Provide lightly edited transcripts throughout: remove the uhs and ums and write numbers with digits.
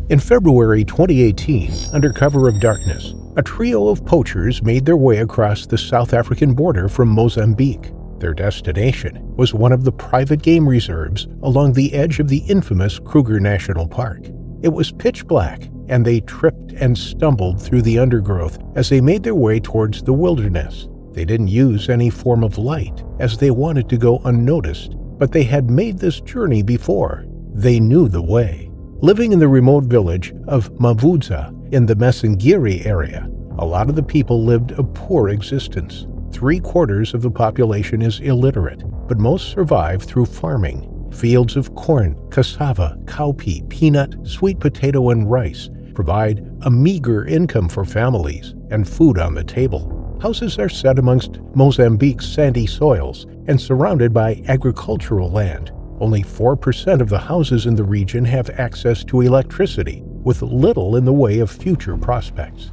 In February 2018, under cover of darkness, a trio of poachers made their way across the South African border from Mozambique. Their destination was one of the private game reserves along the edge of the infamous Kruger National Park. It was pitch black, and they tripped and stumbled through the undergrowth as they made their way towards the wilderness. They didn't use any form of light, as they wanted to go unnoticed, but they had made this journey before. They knew the way. Living in the remote village of Mavudza in the Mesengiri area, a lot of the people lived a poor existence. 3/4 of the population is illiterate, but most survive through farming. Fields of corn, cassava, cowpea, peanut, sweet potato, and rice provide a meager income for families and food on the table. Houses are set amongst Mozambique's sandy soils and surrounded by agricultural land. Only 4% of the houses in the region have access to electricity, with little in the way of future prospects.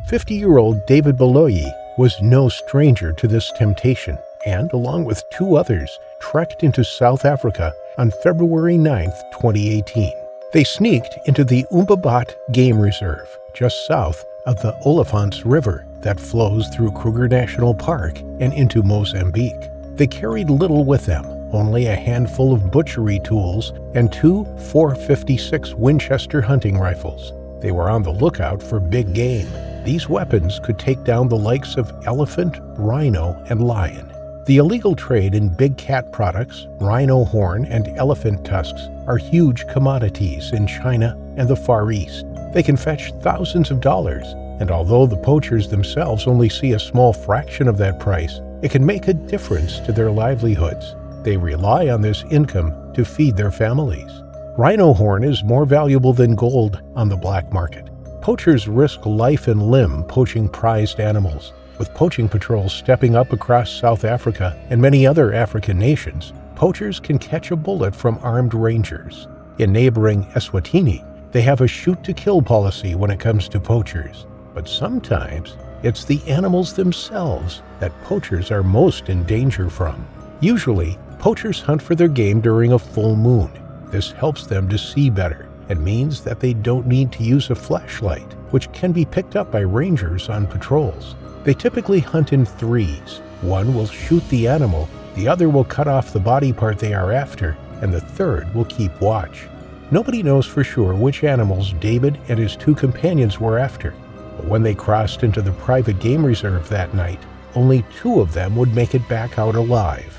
50-year-old David Baloyi was no stranger to this temptation and, along with 2 others, trekked into South Africa on February 9, 2018. They sneaked into the Umbabat Game Reserve, just south of the Olifants River that flows through Kruger National Park and into Mozambique. They carried little with them, only a handful of butchery tools and 2 .456 Winchester hunting rifles. They were on the lookout for big game. These weapons could take down the likes of elephant, rhino, and lion. The illegal trade in big cat products, rhino horn, and elephant tusks are huge commodities in China and the Far East. They can fetch thousands of dollars, and although the poachers themselves only see a small fraction of that price, it can make a difference to their livelihoods. They rely on this income to feed their families. Rhino horn is more valuable than gold on the black market. Poachers risk life and limb poaching prized animals. With poaching patrols stepping up across South Africa and many other African nations, poachers can catch a bullet from armed rangers. In neighboring Eswatini, they have a shoot-to-kill policy when it comes to poachers. But sometimes, it's the animals themselves that poachers are most in danger from. Usually, poachers hunt for their game during a full moon. This helps them to see better and means that they don't need to use a flashlight, which can be picked up by rangers on patrols. They typically hunt in threes. One will shoot the animal, the other will cut off the body part they are after, and the third will keep watch. Nobody knows for sure which animals David and his 2 companions were after, but when they crossed into the private game reserve that night, only 2 of them would make it back out alive.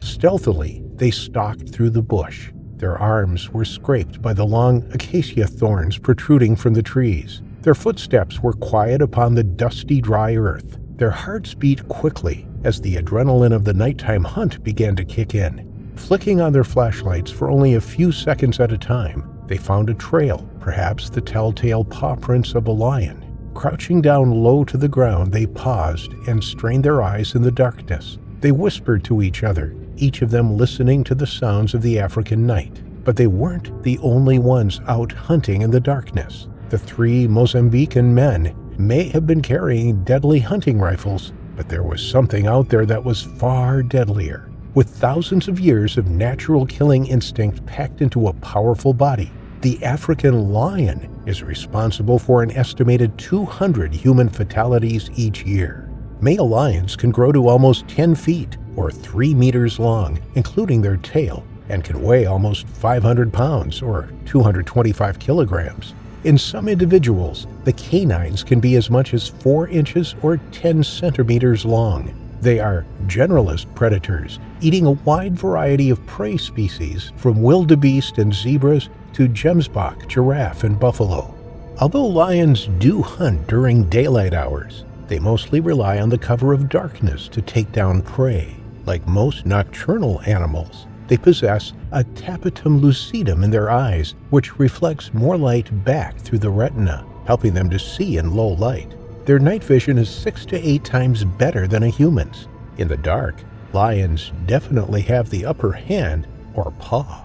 Stealthily, they stalked through the bush. Their arms were scraped by the long acacia thorns protruding from the trees. Their footsteps were quiet upon the dusty, dry earth. Their hearts beat quickly as the adrenaline of the nighttime hunt began to kick in. Flicking on their flashlights for only a few seconds at a time, they found a trail, perhaps the telltale paw prints of a lion. Crouching down low to the ground, they paused and strained their eyes in the darkness. They whispered to each other, each of them listening to the sounds of the African night. But they weren't the only ones out hunting in the darkness. The 3 Mozambican men may have been carrying deadly hunting rifles, but there was something out there that was far deadlier. With thousands of years of natural killing instinct packed into a powerful body, the African lion is responsible for an estimated 200 human fatalities each year. Male lions can grow to almost 10 feet or 3 meters long, including their tail, and can weigh almost 500 pounds or 225 kilograms. In some individuals, the canines can be as much as 4 inches or 10 centimeters long. They are generalist predators, eating a wide variety of prey species from wildebeest and zebras to gemsbok, giraffe, and buffalo. Although lions do hunt during daylight hours, they mostly rely on the cover of darkness to take down prey. Like most nocturnal animals, they possess a tapetum lucidum in their eyes, which reflects more light back through the retina, helping them to see in low light. Their night vision is 6 to 8 times better than a human's. In the dark, lions definitely have the upper hand or paw.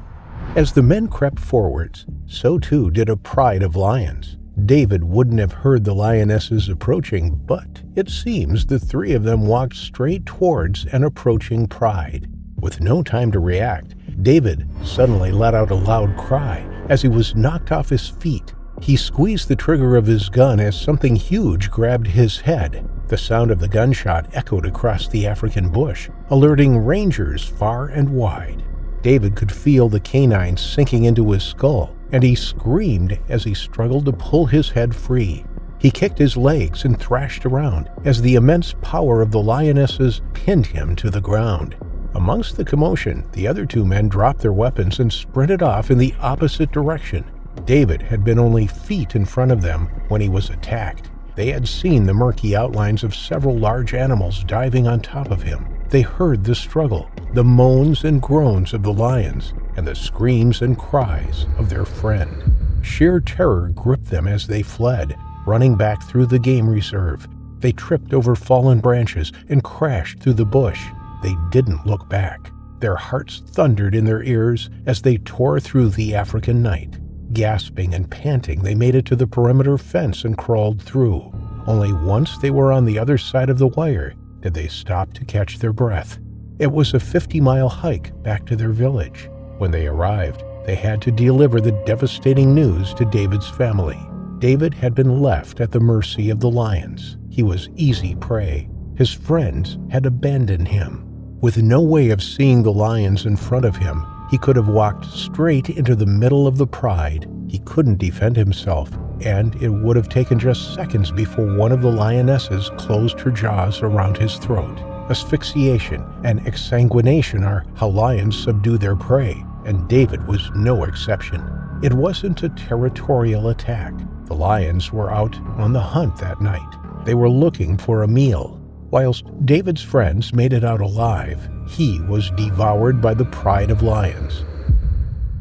As the men crept forwards, so too did a pride of lions. David wouldn't have heard the lionesses approaching, but it seems the 3 of them walked straight towards an approaching pride. With no time to react, David suddenly let out a loud cry as he was knocked off his feet. He squeezed the trigger of his gun as something huge grabbed his head. The sound of the gunshot echoed across the African bush, alerting rangers far and wide. David could feel the canine sinking into his skull, and he screamed as he struggled to pull his head free. He kicked his legs and thrashed around as the immense power of the lionesses pinned him to the ground. Amongst the commotion, the other two men dropped their weapons and sprinted off in the opposite direction. David had been only feet in front of them when he was attacked. They had seen the murky outlines of several large animals diving on top of him. They heard the struggle, the moans and groans of the lions, and the screams and cries of their friend. Sheer terror gripped them as they fled, running back through the game reserve. They tripped over fallen branches and crashed through the bush. They didn't look back. Their hearts thundered in their ears as they tore through the African night. Gasping and panting, they made it to the perimeter fence and crawled through. Only once they were on the other side of the wire did they stop to catch their breath. It was a 50-mile hike back to their village. When they arrived, they had to deliver the devastating news to David's family. David had been left at the mercy of the lions. He was easy prey. His friends had abandoned him. With no way of seeing the lions in front of him, he could have walked straight into the middle of the pride. He couldn't defend himself, and it would have taken just seconds before one of the lionesses closed her jaws around his throat. Asphyxiation and exsanguination are how lions subdue their prey, and David was no exception. It wasn't a territorial attack. The lions were out on the hunt that night. They were looking for a meal. Whilst David's friends made it out alive, he was devoured by the pride of lions.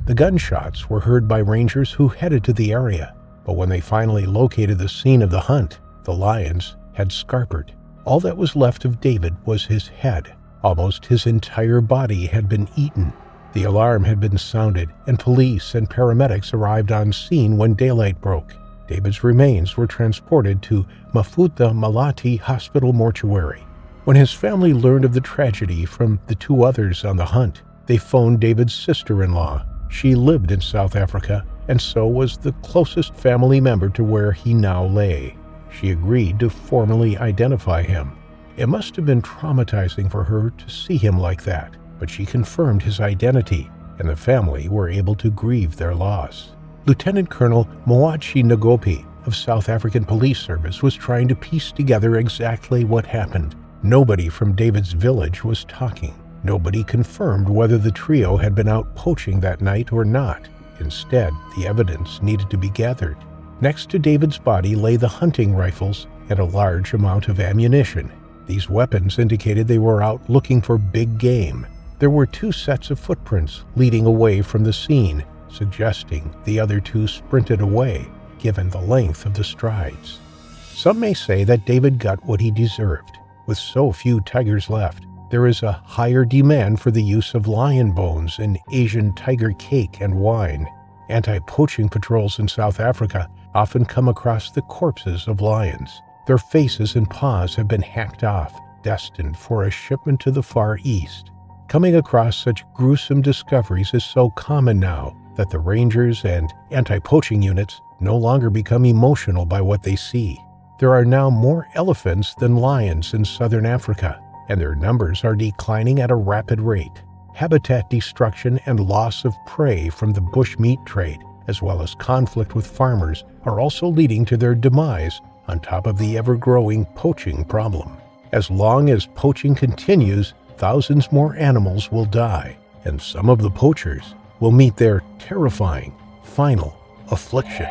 The gunshots were heard by rangers who headed to the area, but when they finally located the scene of the hunt, the lions had scarpered. All that was left of David was his head. Almost his entire body had been eaten. The alarm had been sounded, and police and paramedics arrived on scene when daylight broke. David's remains were transported to Mafuta Malati Hospital mortuary. When his family learned of the tragedy from the two others on the hunt, they phoned David's sister-in-law. She lived in South Africa, and so was the closest family member to where he now lay. She agreed to formally identify him. It must have been traumatizing for her to see him like that, but she confirmed his identity, and the family were able to grieve their loss. Lieutenant Colonel Moachi Nagopi of South African Police Service was trying to piece together exactly what happened. Nobody from David's village was talking. Nobody confirmed whether the trio had been out poaching that night or not. Instead, the evidence needed to be gathered. Next to David's body lay the hunting rifles and a large amount of ammunition. These weapons indicated they were out looking for big game. There were 2 sets of footprints leading away from the scene, suggesting the other 2 sprinted away, given the length of the strides. Some may say that David got what he deserved. With so few tigers left, there is a higher demand for the use of lion bones in Asian tiger cake and wine. Anti-poaching patrols in South Africa often come across the corpses of lions. Their faces and paws have been hacked off, destined for a shipment to the Far East. Coming across such gruesome discoveries is so common now that the rangers and anti-poaching units no longer become emotional by what they see. There are now more elephants than lions in southern Africa, and their numbers are declining at a rapid rate. Habitat destruction and loss of prey from the bushmeat trade, as well as conflict with farmers, are also leading to their demise on top of the ever-growing poaching problem. As long as poaching continues, thousands more animals will die, and some of the poachers will meet their terrifying final affliction.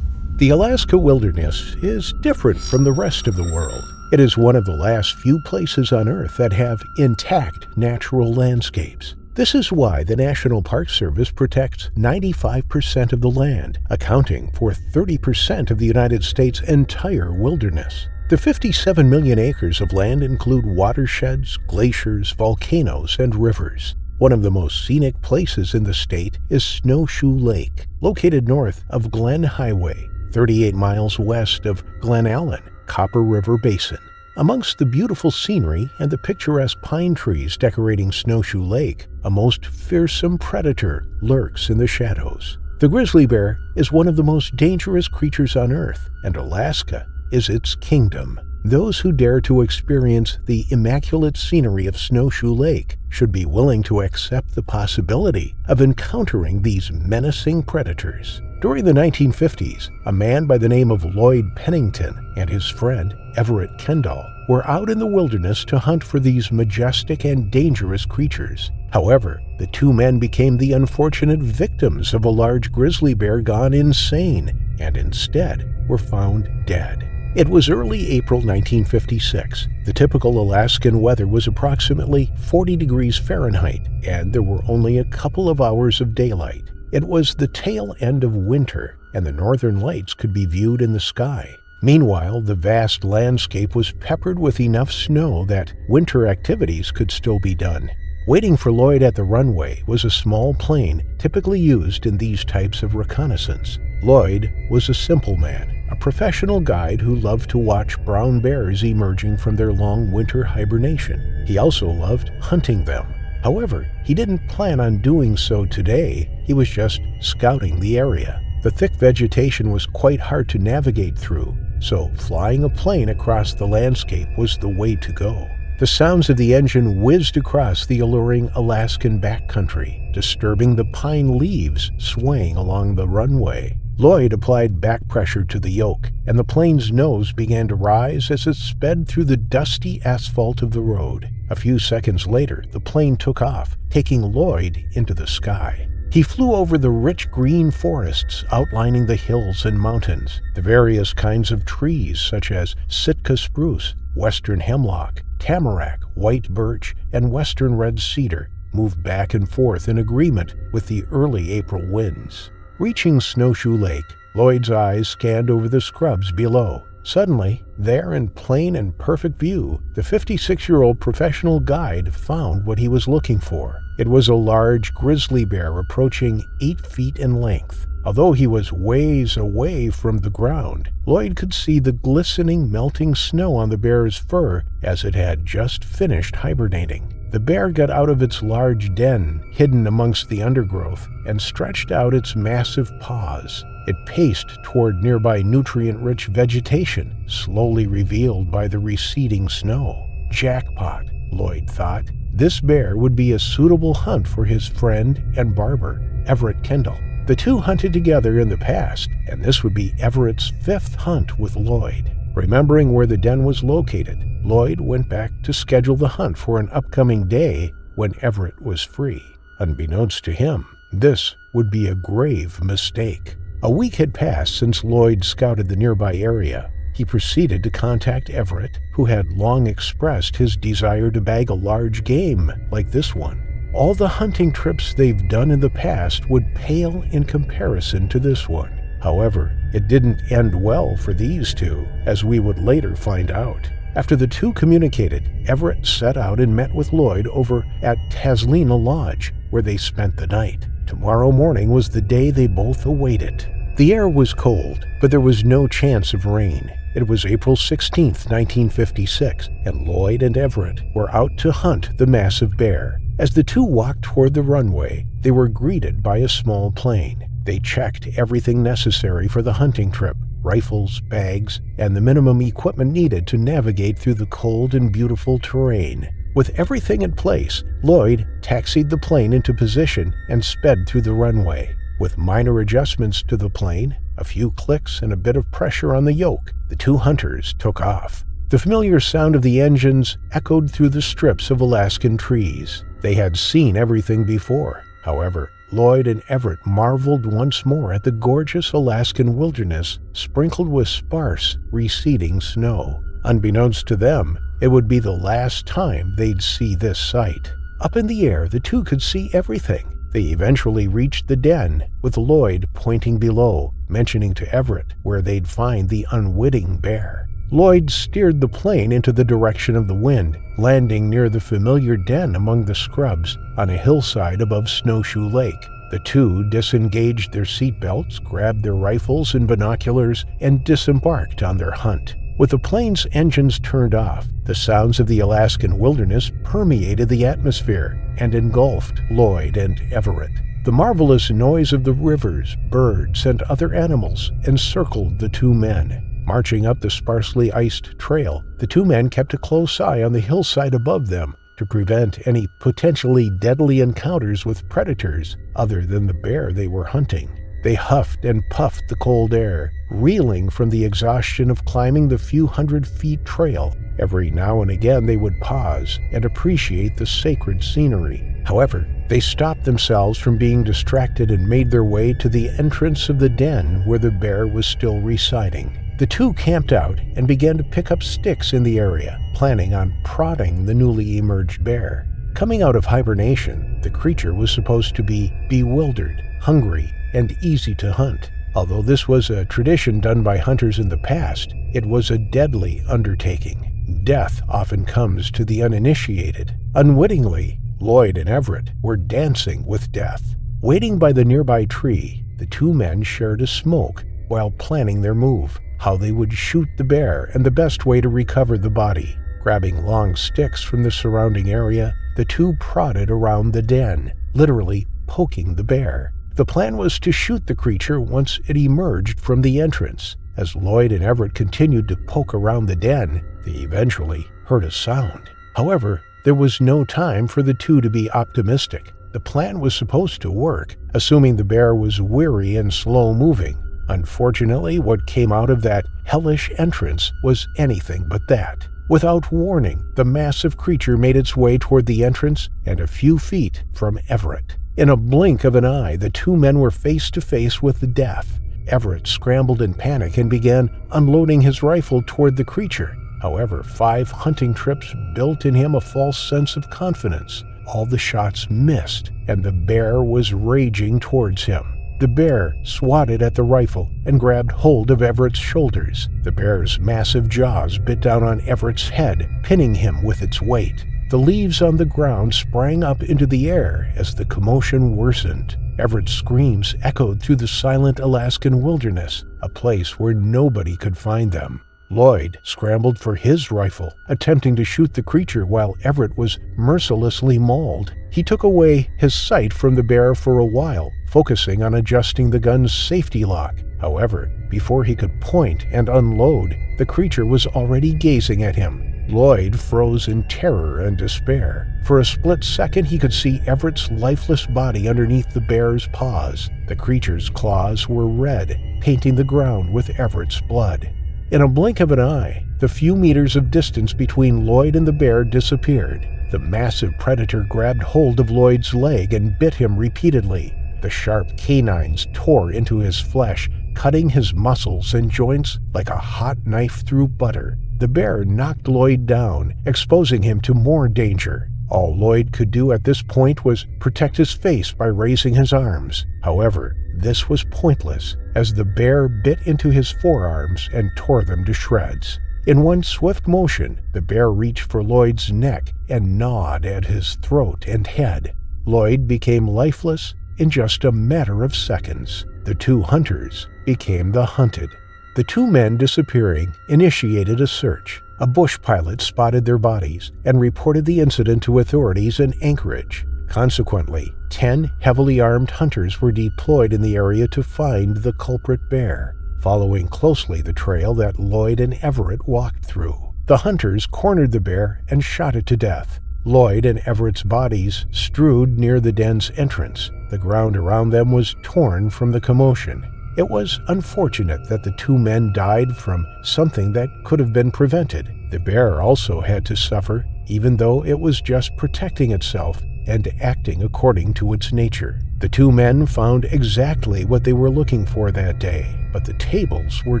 The Alaska wilderness is different from the rest of the world. It is one of the last few places on Earth that have intact natural landscapes. This is why the National Park Service protects 95% of the land, accounting for 30% of the United States' entire wilderness. The 57 million acres of land include watersheds, glaciers, volcanoes, and rivers. One of the most scenic places in the state is Snowshoe Lake, located north of Glen Highway, 38 miles west of Glen Allen, Copper River Basin. Amongst the beautiful scenery and the picturesque pine trees decorating Snowshoe Lake, a most fearsome predator lurks in the shadows. The grizzly bear is one of the most dangerous creatures on Earth, and Alaska is its kingdom. Those who dare to experience the immaculate scenery of Snowshoe Lake should be willing to accept the possibility of encountering these menacing predators. During the 1950s, a man by the name of Lloyd Pennington and his friend Everett Kendall were out in the wilderness to hunt for these majestic and dangerous creatures. However, the two men became the unfortunate victims of a large grizzly bear gone insane, and instead were found dead. It was early April 1956. The typical Alaskan weather was approximately 40 degrees Fahrenheit, and there were only a couple of hours of daylight. It was the tail end of winter, and the northern lights could be viewed in the sky. Meanwhile, the vast landscape was peppered with enough snow that winter activities could still be done. Waiting for Lloyd at the runway was a small plane typically used in these types of reconnaissance. Lloyd was a simple man, a professional guide who loved to watch brown bears emerging from their long winter hibernation. He also loved hunting them. However, he didn't plan on doing so today. He was just scouting the area. The thick vegetation was quite hard to navigate through, so flying a plane across the landscape was the way to go. The sounds of the engine whizzed across the alluring Alaskan backcountry, disturbing the pine leaves swaying along the runway. Lloyd applied back pressure to the yoke, and the plane's nose began to rise as it sped through the dusty asphalt of the road. A few seconds later, the plane took off, taking Lloyd into the sky. He flew over the rich green forests outlining the hills and mountains. The various kinds of trees such as Sitka spruce, western hemlock, tamarack, white birch, and western red cedar moved back and forth in agreement with the early April winds. Reaching Snowshoe Lake, Lloyd's eyes scanned over the scrubs below. Suddenly, there in plain and perfect view, the 56-year-old professional guide found what he was looking for. It was a large grizzly bear approaching 8 feet in length. Although he was ways away from the ground, Lloyd could see the glistening, melting snow on the bear's fur as it had just finished hibernating. The bear got out of its large den, hidden amongst the undergrowth, and stretched out its massive paws. It paced toward nearby nutrient-rich vegetation, slowly revealed by the receding snow. Jackpot, Lloyd thought. This bear would be a suitable hunt for his friend and barber, Everett Kendall. The two hunted together in the past, and this would be Everett's 5th hunt with Lloyd. Remembering where the den was located, Lloyd went back to schedule the hunt for an upcoming day when Everett was free. Unbeknownst to him, this would be a grave mistake. A week had passed since Lloyd scouted the nearby area. He proceeded to contact Everett, who had long expressed his desire to bag a large game like this one. All the hunting trips they've done in the past would pale in comparison to this one. However, it didn't end well for these two, as we would later find out. After the two communicated, Everett set out and met with Lloyd over at Taslina Lodge, where they spent the night. Tomorrow morning was the day they both awaited. The air was cold, but there was no chance of rain. It was April 16, 1956, and Lloyd and Everett were out to hunt the massive bear. As the two walked toward the runway, they were greeted by a small plane. They checked everything necessary for the hunting trip: rifles, bags, and the minimum equipment needed to navigate through the cold and beautiful terrain. With everything in place, Lloyd taxied the plane into position and sped through the runway. With minor adjustments to the plane, a few clicks, and a bit of pressure on the yoke, the two hunters took off. The familiar sound of the engines echoed through the strips of Alaskan trees. They had seen everything before. However, Lloyd and Everett marveled once more at the gorgeous Alaskan wilderness sprinkled with sparse, receding snow. Unbeknownst to them, it would be the last time they'd see this sight. Up in the air, the two could see everything. They eventually reached the den, with Lloyd pointing below, mentioning to Everett where they'd find the unwitting bear. Lloyd steered the plane into the direction of the wind, landing near the familiar den among the scrubs on a hillside above Snowshoe Lake. The two disengaged their seatbelts, grabbed their rifles and binoculars, and disembarked on their hunt. With the plane's engines turned off, the sounds of the Alaskan wilderness permeated the atmosphere and engulfed Lloyd and Everett. The marvelous noise of the rivers, birds, and other animals encircled the two men. Marching up the sparsely iced trail, the two men kept a close eye on the hillside above them to prevent any potentially deadly encounters with predators other than the bear they were hunting. They huffed and puffed the cold air, reeling from the exhaustion of climbing the few hundred feet trail. Every now and again they would pause and appreciate the sacred scenery. However, they stopped themselves from being distracted and made their way to the entrance of the den where the bear was still residing. The two camped out and began to pick up sticks in the area, planning on prodding the newly emerged bear. Coming out of hibernation, the creature was supposed to be bewildered, hungry, and easy to hunt. Although this was a tradition done by hunters in the past, it was a deadly undertaking. Death often comes to the uninitiated. Unwittingly, Lloyd and Everett were dancing with death. Waiting by the nearby tree, the two men shared a smoke while planning their move, how they would shoot the bear and the best way to recover the body. Grabbing long sticks from the surrounding area, the two prodded around the den, literally poking the bear. The plan was to shoot the creature once it emerged from the entrance. As Lloyd and Everett continued to poke around the den, they eventually heard a sound. However, there was no time for the two to be optimistic. The plan was supposed to work, assuming the bear was weary and slow-moving. Unfortunately, what came out of that hellish entrance was anything but that. Without warning, the massive creature made its way toward the entrance and a few feet from Everett. In a blink of an eye, the two men were face to face with death. Everett scrambled in panic and began unloading his rifle toward the creature. However, 5 hunting trips built in him a false sense of confidence. All the shots missed, and the bear was raging towards him. The bear swatted at the rifle and grabbed hold of Everett's shoulders. The bear's massive jaws bit down on Everett's head, pinning him with its weight. The leaves on the ground sprang up into the air as the commotion worsened. Everett's screams echoed through the silent Alaskan wilderness, a place where nobody could find them. Lloyd scrambled for his rifle, attempting to shoot the creature while Everett was mercilessly mauled. He took away his sight from the bear for a while, focusing on adjusting the gun's safety lock. However, before he could point and unload, the creature was already gazing at him. Lloyd froze in terror and despair. For a split second, he could see Everett's lifeless body underneath the bear's paws. The creature's claws were red, painting the ground with Everett's blood. In a blink of an eye, the few meters of distance between Lloyd and the bear disappeared. The massive predator grabbed hold of Lloyd's leg and bit him repeatedly. The sharp canines tore into his flesh, cutting his muscles and joints like a hot knife through butter. The bear knocked Lloyd down, exposing him to more danger. All Lloyd could do at this point was protect his face by raising his arms. However, this was pointless, as the bear bit into his forearms and tore them to shreds. In one swift motion, the bear reached for Lloyd's neck and gnawed at his throat and head. Lloyd became lifeless in just a matter of seconds. The two hunters became the hunted. The two men disappearing initiated a search. A bush pilot spotted their bodies and reported the incident to authorities in Anchorage. Consequently, 10 heavily armed hunters were deployed in the area to find the culprit bear, following closely the trail that Lloyd and Everett walked through. The hunters cornered the bear and shot it to death. Lloyd and Everett's bodies strewed near the den's entrance. The ground around them was torn from the commotion. It was unfortunate that the two men died from something that could have been prevented. The bear also had to suffer, even though it was just protecting itself and acting according to its nature. The two men found exactly what they were looking for that day, but the tables were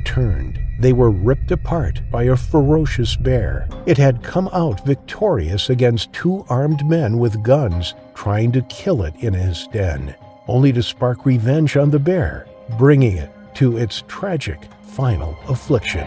turned. They were ripped apart by a ferocious bear. It had come out victorious against 2 armed men with guns trying to kill it in his den, only to spark revenge on the bear, bringing it to its tragic final affliction.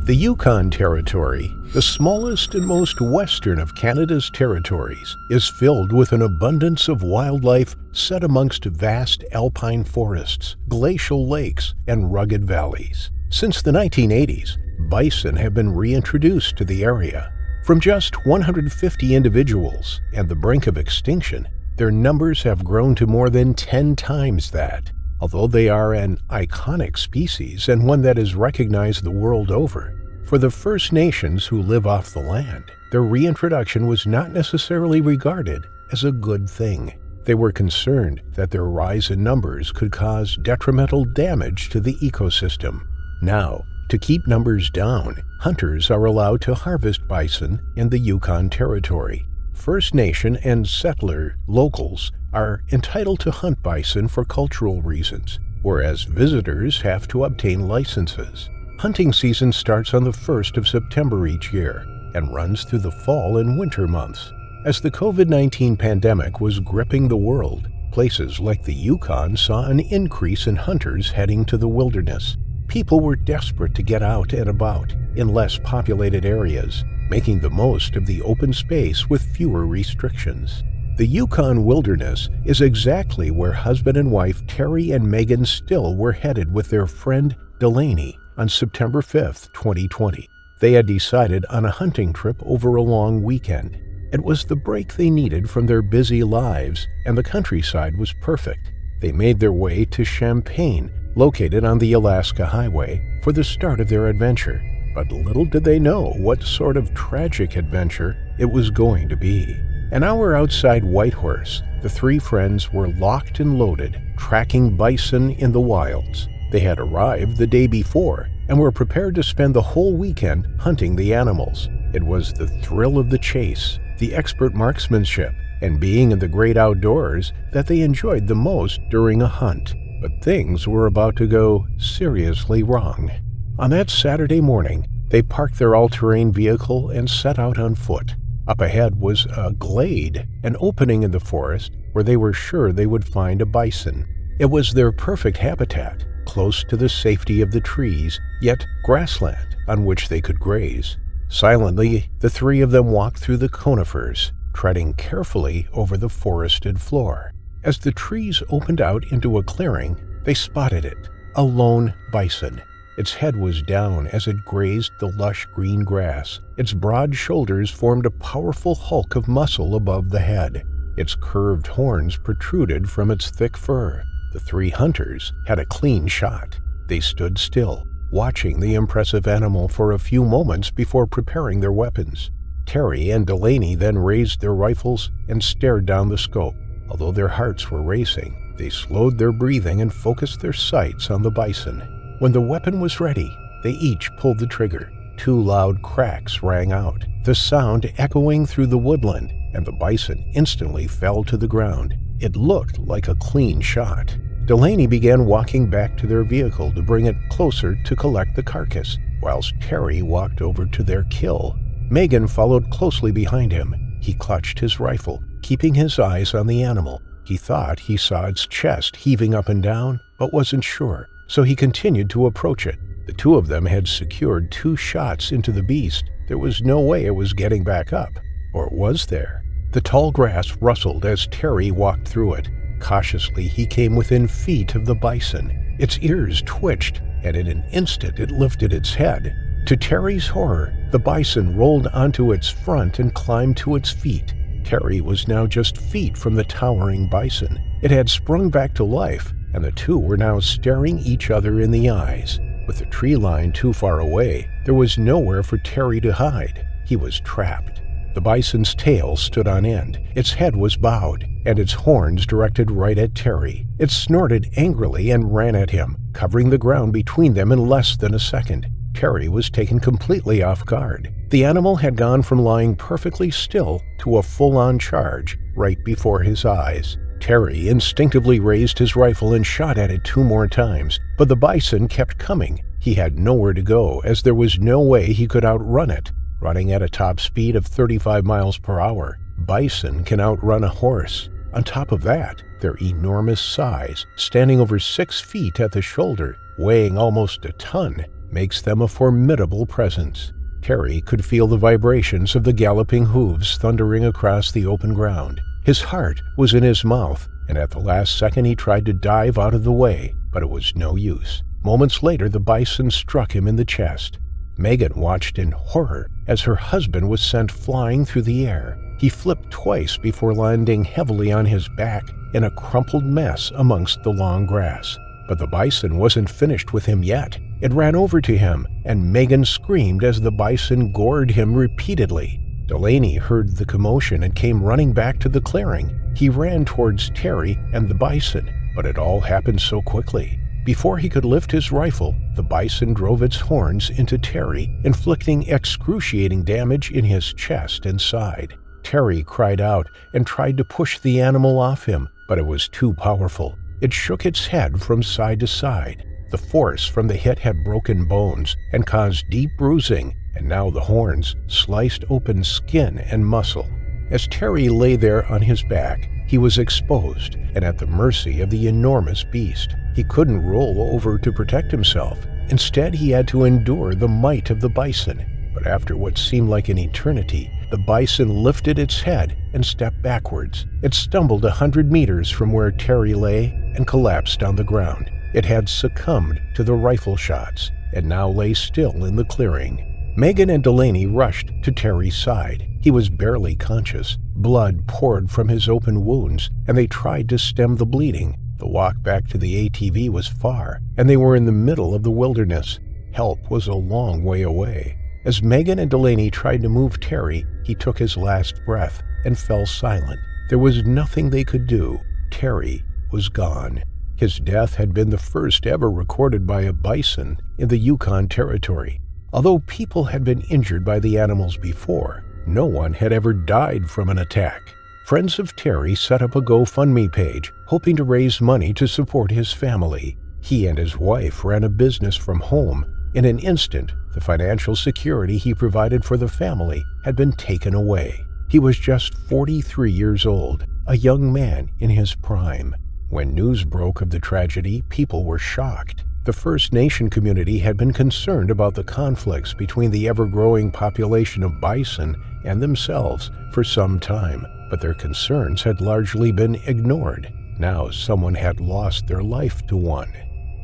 The Yukon Territory, the smallest and most western of Canada's territories, is filled with an abundance of wildlife set amongst vast alpine forests, glacial lakes, and rugged valleys. Since the 1980s, bison have been reintroduced to the area. From just 150 individuals and the brink of extinction, their numbers have grown to more than 10 times that. Although they are an iconic species and one that is recognized the world over, for the First Nations who live off the land, their reintroduction was not necessarily regarded as a good thing. They were concerned that their rise in numbers could cause detrimental damage to the ecosystem. Now, to keep numbers down, hunters are allowed to harvest bison in the Yukon Territory. First Nation and settler locals are entitled to hunt bison for cultural reasons, whereas visitors have to obtain licenses. Hunting season starts on the 1st of September each year and runs through the fall and winter months. As the COVID-19 pandemic was gripping the world, places like the Yukon saw an increase in hunters heading to the wilderness. People were desperate to get out and about in less populated areas, making the most of the open space with fewer restrictions. The Yukon wilderness is exactly where husband and wife Terry and Megan Still were headed with their friend Delaney on September 5, 2020. They had decided on a hunting trip over a long weekend. It was the break they needed from their busy lives, and the countryside was perfect. They made their way to Champaign, located on the Alaska Highway, for the start of their adventure. But little did they know what sort of tragic adventure it was going to be. An hour outside Whitehorse, the three friends were locked and loaded, tracking bison in the wilds. They had arrived the day before and were prepared to spend the whole weekend hunting the animals. It was the thrill of the chase, the expert marksmanship, and being in the great outdoors that they enjoyed the most during a hunt. But things were about to go seriously wrong. On that Saturday morning, they parked their all-terrain vehicle and set out on foot. Up ahead was a glade, an opening in the forest where they were sure they would find a bison. It was their perfect habitat, close to the safety of the trees, yet grassland on which they could graze. Silently, the three of them walked through the conifers, treading carefully over the forested floor. As the trees opened out into a clearing, they spotted it, a lone bison. Its head was down as it grazed the lush green grass. Its broad shoulders formed a powerful hulk of muscle above the head. Its curved horns protruded from its thick fur. The three hunters had a clean shot. They stood still, watching the impressive animal for a few moments before preparing their weapons. Terry and Delaney then raised their rifles and stared down the scope. Although their hearts were racing, they slowed their breathing and focused their sights on the bison. When the weapon was ready, they each pulled the trigger. Two loud cracks rang out, the sound echoing through the woodland, and the bison instantly fell to the ground. It looked like a clean shot. Delaney began walking back to their vehicle to bring it closer to collect the carcass, whilst Terry walked over to their kill. Megan followed closely behind him. He clutched his rifle, keeping his eyes on the animal. He thought he saw its chest heaving up and down, but wasn't sure, so he continued to approach it. The two of them had secured 2 shots into the beast. There was no way it was getting back up. Or was there? The tall grass rustled as Terry walked through it. Cautiously, he came within feet of the bison. Its ears twitched, and in an instant it lifted its head. To Terry's horror, the bison rolled onto its front and climbed to its feet. Terry was now just feet from the towering bison. It had sprung back to life, and the two were now staring each other in the eyes. With the tree line too far away, there was nowhere for Terry to hide. He was trapped. The bison's tail stood on end, its head was bowed, and its horns directed right at Terry. It snorted angrily and ran at him, covering the ground between them in less than a second. Terry was taken completely off guard. The animal had gone from lying perfectly still to a full-on charge right before his eyes. Terry instinctively raised his rifle and shot at it 2 more times, but the bison kept coming. He had nowhere to go, as there was no way he could outrun it. Running at a top speed of 35 miles per hour, bison can outrun a horse. On top of that, their enormous size, standing over 6 feet at the shoulder, weighing almost a ton, makes them a formidable presence. Terry could feel the vibrations of the galloping hooves thundering across the open ground. His heart was in his mouth, and at the last second he tried to dive out of the way, but it was no use. Moments later, the bison struck him in the chest. Megan watched in horror as her husband was sent flying through the air. He flipped twice before landing heavily on his back in a crumpled mess amongst the long grass. But the bison wasn't finished with him yet. It ran over to him, and Megan screamed as the bison gored him repeatedly. Delaney heard the commotion and came running back to the clearing. He ran towards Terry and the bison, but it all happened so quickly. Before he could lift his rifle, the bison drove its horns into Terry, inflicting excruciating damage in his chest and side. Terry cried out and tried to push the animal off him, but it was too powerful. It shook its head from side to side. The force from the hit had broken bones and caused deep bruising, and now the horns sliced open skin and muscle. As Terry lay there on his back, he was exposed and at the mercy of the enormous beast. He couldn't roll over to protect himself. Instead, he had to endure the might of the bison. But after what seemed like an eternity, the bison lifted its head and stepped backwards. It stumbled 100 meters from where Terry lay and collapsed on the ground. It had succumbed to the rifle shots and now lay still in the clearing. Megan and Delaney rushed to Terry's side. He was barely conscious. Blood poured from his open wounds, and they tried to stem the bleeding. The walk back to the ATV was far, and they were in the middle of the wilderness. Help was a long way away. As Megan and Delaney tried to move Terry, he took his last breath and fell silent. There was nothing they could do. Terry was gone. His death had been the first ever recorded by a bison in the Yukon Territory. Although people had been injured by the animals before, no one had ever died from an attack. Friends of Terry set up a GoFundMe page, hoping to raise money to support his family. He and his wife ran a business from home. In an instant, the financial security he provided for the family had been taken away. He was just 43 years old, a young man in his prime. When news broke of the tragedy, people were shocked. The First Nation community had been concerned about the conflicts between the ever-growing population of bison and themselves for some time, but their concerns had largely been ignored. Now someone had lost their life to one.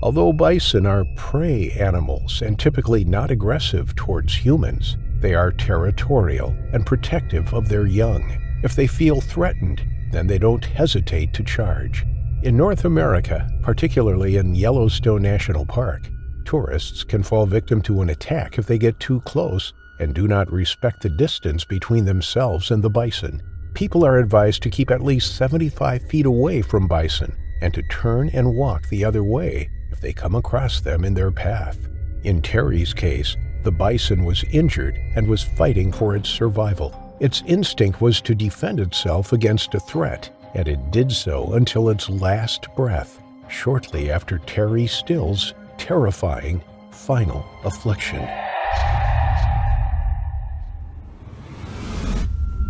Although bison are prey animals and typically not aggressive towards humans, they are territorial and protective of their young. If they feel threatened, then they don't hesitate to charge. In North America, particularly in Yellowstone National Park, tourists can fall victim to an attack if they get too close and do not respect the distance between themselves and the bison. People are advised to keep at least 75 feet away from bison and to turn and walk the other way if they come across them in their path. In Terry's case, the bison was injured and was fighting for its survival. Its instinct was to defend itself against a threat, and it did so until its last breath, shortly after Terry Still's terrifying final affliction.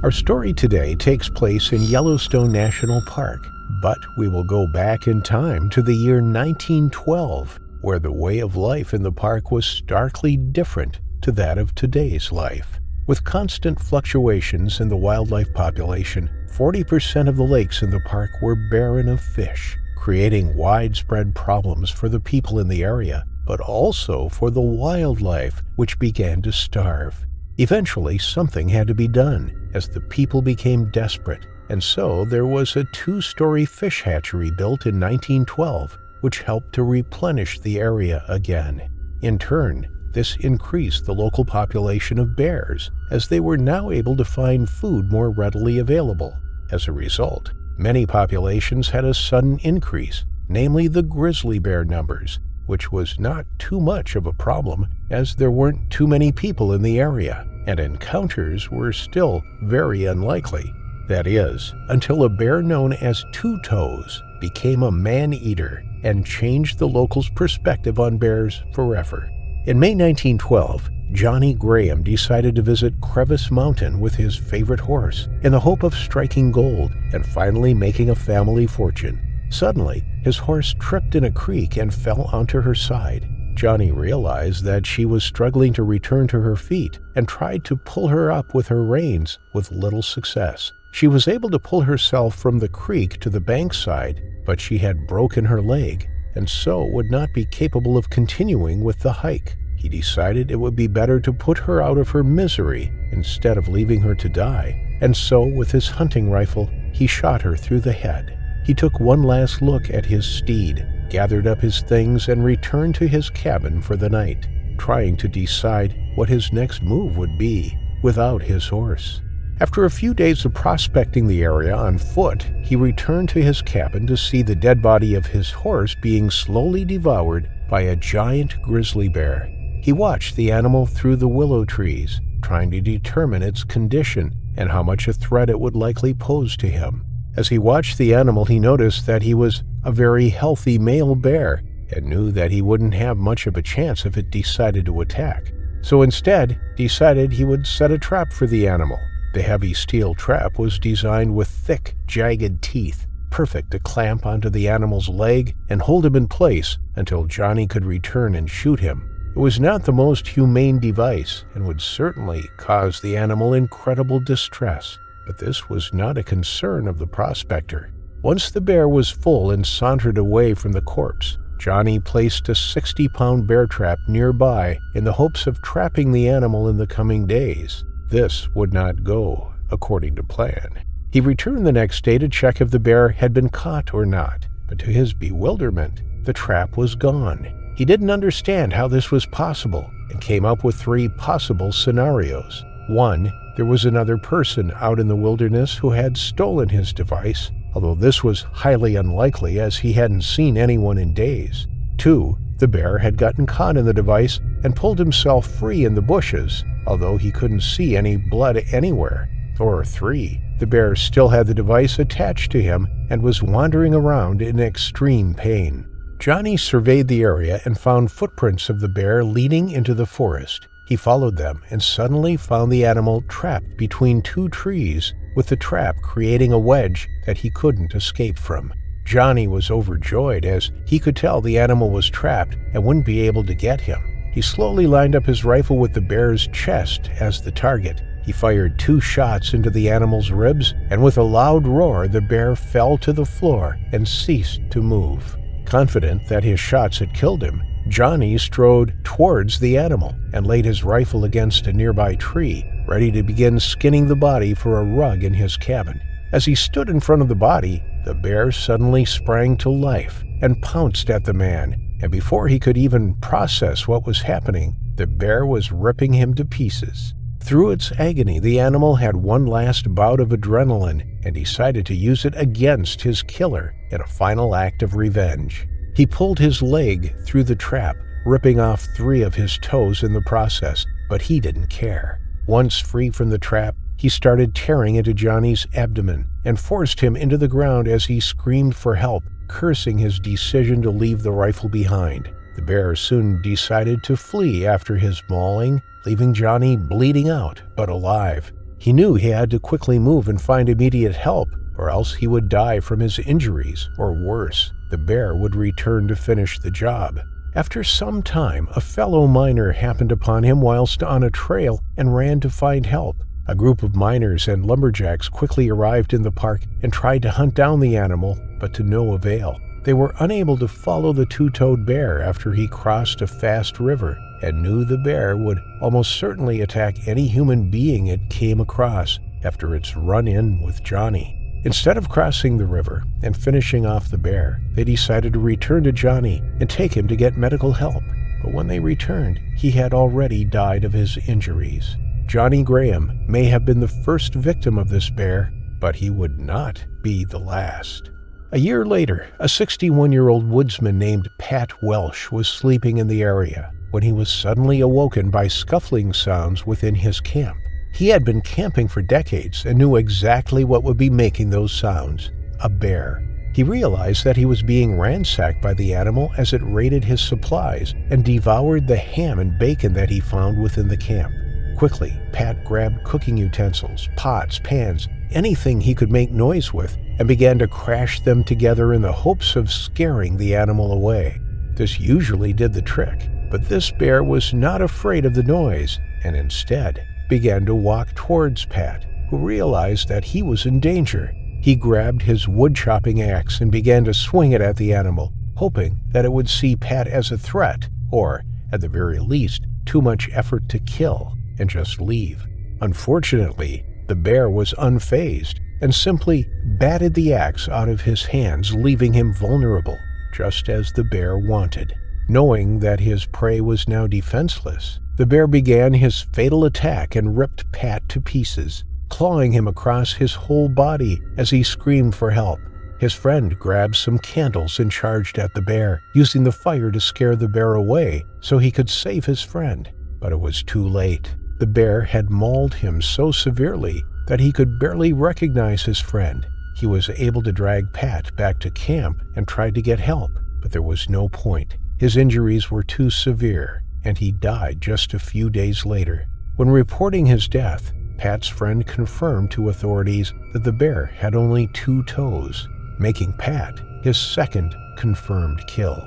Our story today takes place in Yellowstone National Park, but we will go back in time to the year 1912, where the way of life in the park was starkly different to that of today's life. With constant fluctuations in the wildlife population, 40% of the lakes in the park were barren of fish, creating widespread problems for the people in the area, but also for the wildlife, which began to starve. Eventually, something had to be done, as the people became desperate, and so there was a 2-story fish hatchery built in 1912, which helped to replenish the area again. In turn, this increased the local population of bears, as they were now able to find food more readily available. As a result, many populations had a sudden increase, namely the grizzly bear numbers, which was not too much of a problem as there weren't too many people in the area, and encounters were still very unlikely. That is, until a bear known as Two Toes became a man-eater and changed the locals' perspective on bears forever. In May 1912, Johnny Graham decided to visit Crevice Mountain with his favorite horse in the hope of striking gold and finally making a family fortune. Suddenly, his horse tripped in a creek and fell onto her side. Johnny realized that she was struggling to return to her feet and tried to pull her up with her reins with little success. She was able to pull herself from the creek to the bankside, but she had broken her leg and so would not be capable of continuing with the hike. He decided it would be better to put her out of her misery instead of leaving her to die, and so with his hunting rifle, he shot her through the head. He took one last look at his steed, gathered up his things, and returned to his cabin for the night, trying to decide what his next move would be without his horse. After a few days of prospecting the area on foot, he returned to his cabin to see the dead body of his horse being slowly devoured by a giant grizzly bear. He watched the animal through the willow trees, trying to determine its condition and how much a threat it would likely pose to him. As he watched the animal, he noticed that he was a very healthy male bear and knew that he wouldn't have much of a chance if it decided to attack. So instead, decided he would set a trap for the animal. The heavy steel trap was designed with thick, jagged teeth, perfect to clamp onto the animal's leg and hold him in place until Johnny could return and shoot him. It was not the most humane device and would certainly cause the animal incredible distress, but this was not a concern of the prospector. Once the bear was full and sauntered away from the corpse, Johnny placed a 60-pound bear trap nearby in the hopes of trapping the animal in the coming days. This would not go according to plan. He returned the next day to check if the bear had been caught or not, but to his bewilderment, the trap was gone. He didn't understand how this was possible and came up with 3 possible scenarios. 1, there was another person out in the wilderness who had stolen his device, although this was highly unlikely as he hadn't seen anyone in days. 2, the bear had gotten caught in the device and pulled himself free in the bushes, although he couldn't see any blood anywhere. Or 3, the bear still had the device attached to him and was wandering around in extreme pain. Johnny surveyed the area and found footprints of the bear leading into the forest. He followed them and suddenly found the animal trapped between 2 trees, with the trap creating a wedge that he couldn't escape from. Johnny was overjoyed as he could tell the animal was trapped and wouldn't be able to get him. He slowly lined up his rifle with the bear's chest as the target. He fired 2 shots into the animal's ribs, and with a loud roar, the bear fell to the floor and ceased to move. Confident that his shots had killed him, Johnny strode towards the animal and laid his rifle against a nearby tree, ready to begin skinning the body for a rug in his cabin. As he stood in front of the body, the bear suddenly sprang to life and pounced at the man, and before he could even process what was happening, the bear was ripping him to pieces. Through its agony, the animal had one last bout of adrenaline and decided to use it against his killer in a final act of revenge. He pulled his leg through the trap, ripping off 3 of his toes in the process, but he didn't care. Once free from the trap, he started tearing into Johnny's abdomen and forced him into the ground as he screamed for help, cursing his decision to leave the rifle behind. The bear soon decided to flee after his mauling, leaving Johnny bleeding out but alive. He knew he had to quickly move and find immediate help, or else he would die from his injuries, or worse, the bear would return to finish the job. After some time, a fellow miner happened upon him whilst on a trail and ran to find help. A group of miners and lumberjacks quickly arrived in the park and tried to hunt down the animal, but to no avail. They were unable to follow the 2-toed bear after he crossed a fast river, and knew the bear would almost certainly attack any human being it came across after its run-in with Johnny. Instead of crossing the river and finishing off the bear, they decided to return to Johnny and take him to get medical help. But when they returned, he had already died of his injuries. Johnny Graham may have been the first victim of this bear, but he would not be the last. A year later, a 61-year-old woodsman named Pat Welsh was sleeping in the area when he was suddenly awoken by scuffling sounds within his camp. He had been camping for decades and knew exactly what would be making those sounds: a bear. He realized that he was being ransacked by the animal as it raided his supplies and devoured the ham and bacon that he found within the camp. Quickly, Pat grabbed cooking utensils, pots, pans, anything he could make noise with, and began to crash them together in the hopes of scaring the animal away. This usually did the trick. But this bear was not afraid of the noise and instead began to walk towards Pat, who realized that he was in danger. He grabbed his wood-chopping axe and began to swing it at the animal, hoping that it would see Pat as a threat, or, at the very least, too much effort to kill, and just leave. Unfortunately, the bear was unfazed and simply batted the axe out of his hands, leaving him vulnerable, just as the bear wanted. Knowing that his prey was now defenseless, the bear began his fatal attack and ripped Pat to pieces, clawing him across his whole body as he screamed for help. His friend grabbed some candles and charged at the bear, using the fire to scare the bear away so he could save his friend. But it was too late. The bear had mauled him so severely that he could barely recognize his friend. He was able to drag Pat back to camp and tried to get help, but there was no point. His injuries were too severe, and he died just a few days later. When reporting his death, Pat's friend confirmed to authorities that the bear had only 2 toes, making Pat his second confirmed kill.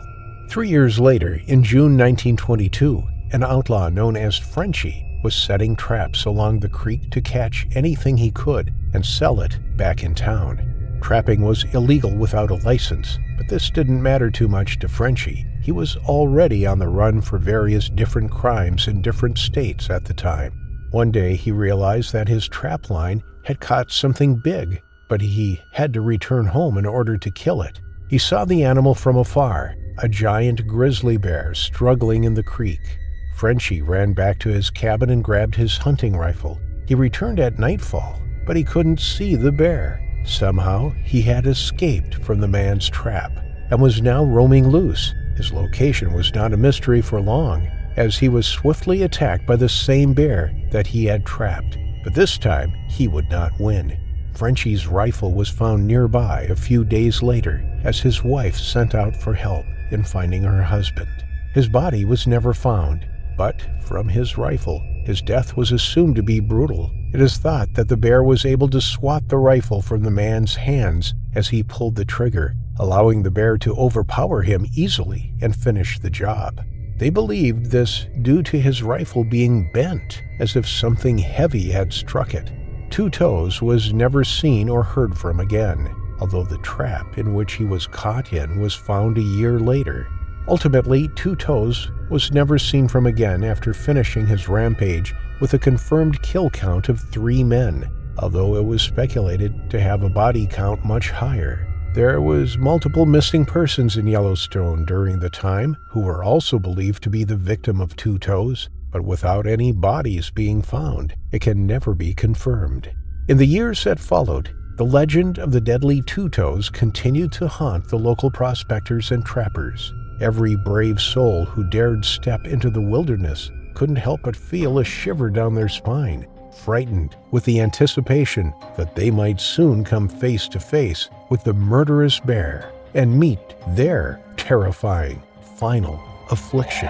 3 years later, in June 1922, an outlaw known as Frenchie was setting traps along the creek to catch anything he could and sell it back in town. Trapping was illegal without a license, but this didn't matter too much to Frenchie. He was already on the run for various different crimes in different states at the time. One day he realized that his trap line had caught something big, but he had to return home in order to kill it. He saw the animal from afar, a giant grizzly bear struggling in the creek. Frenchie ran back to his cabin and grabbed his hunting rifle. He returned at nightfall, but he couldn't see the bear. Somehow, he had escaped from the man's trap and was now roaming loose. His location was not a mystery for long, as he was swiftly attacked by the same bear that he had trapped. But this time, he would not win. Frenchie's rifle was found nearby a few days later as his wife sent out for help in finding her husband. His body was never found, but from his rifle, his death was assumed to be brutal. It is thought that the bear was able to swat the rifle from the man's hands as he pulled the trigger, allowing the bear to overpower him easily and finish the job. They believed this due to his rifle being bent, as if something heavy had struck it. 2 Toes was never seen or heard from again, although the trap in which he was caught in was found a year later. Ultimately, 2 Toes was never seen from again after finishing his rampage with a confirmed kill count of 3 men, although it was speculated to have a body count much higher. There was multiple missing persons in Yellowstone during the time who were also believed to be the victim of 2 Toes, but without any bodies being found, it can never be confirmed. In the years that followed, the legend of the deadly 2 Toes continued to haunt the local prospectors and trappers. Every brave soul who dared step into the wilderness couldn't help but feel a shiver down their spine, frightened with the anticipation that they might soon come face to face with the murderous bear and meet their terrifying final affliction.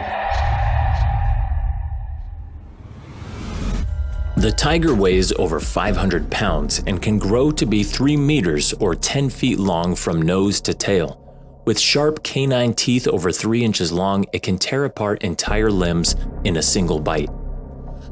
The tiger weighs over 500 pounds and can grow to be 3 meters or 10 feet long from nose to tail. With sharp canine teeth over 3 inches long, it can tear apart entire limbs in a single bite.